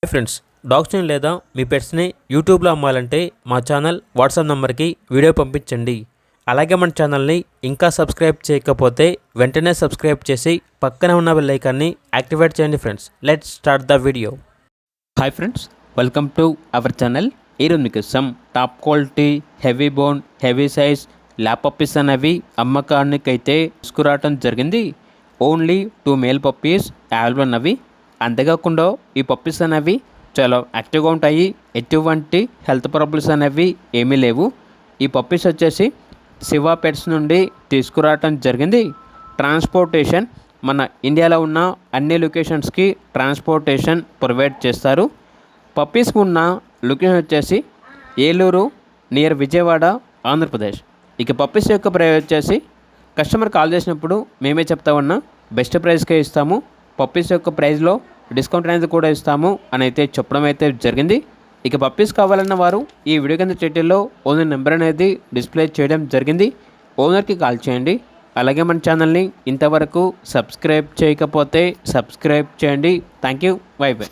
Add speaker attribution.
Speaker 1: Hi friends, డాగ్స్ని లేదా మీ పెట్స్ని యూట్యూబ్లో అమ్మాలంటే మా ఛానల్ వాట్సాప్ నెంబర్కి వీడియో పంపించండి. అలాగే మన ఛానల్ని ఇంకా సబ్స్క్రైబ్ చేయకపోతే వెంటనే సబ్స్క్రైబ్ చేసి పక్కనే ఉన్న బెల్ ఐకాన్ని యాక్టివేట్ చేయండి. Friends, let's start the video. Hi friends, welcome to our channel. ఈరోజు మీకు some top quality heavy bone heavy size lap puppies అనేవి అమ్మకానికైతే తీసుకురావటం జరిగింది. ఓన్లీ 2 మేల్ పప్పీస్ అవైలబుల్ ఉన్నవి. అంతేకాకుండా ఈ పప్పీస్ అనేవి చాలా యాక్టివ్గా ఉంటాయి. ఎటువంటి హెల్త్ ప్రాబ్లమ్స్ అనేవి ఏమీ లేవు. ఈ పప్పీస్ వచ్చేసి శివ పెట్స్ నుండి తీసుకురావటం జరిగింది. ట్రాన్స్పోర్టేషన్ మన ఇండియాలో ఉన్న అన్ని లొకేషన్స్కి ట్రాన్స్పోర్టేషన్ ప్రొవైడ్ చేస్తారు. పప్పీస్కి ఉన్న లొకేషన్ వచ్చేసి ఏలూరు నియర్ విజయవాడ, ఆంధ్రప్రదేశ్. ఇక పప్పీస్ యొక్క ప్రైస్ వచ్చేసి కస్టమర్ కాల్ చేసినప్పుడు మేమే చెప్తా ఉన్నా బెస్ట్ ప్రైస్కే ఇస్తాము, పప్పీస్ యొక్క ప్రైస్లో డిస్కౌంట్ అనేది కూడా ఇస్తాము అని అయితే చెప్పడం అయితే జరిగింది. ఇక పప్పీస్ కావాలన్న వారు ఈ వీడియో కింద టైటిల్లో ఓనర్ నెంబర్ అనేది డిస్ప్లే చేయడం జరిగింది. ఓనర్కి కాల్ చేయండి. అలాగే మన ఛానల్ని ఇంతవరకు సబ్స్క్రైబ్ చేయకపోతే సబ్స్క్రైబ్ చేయండి. Thank you. By by.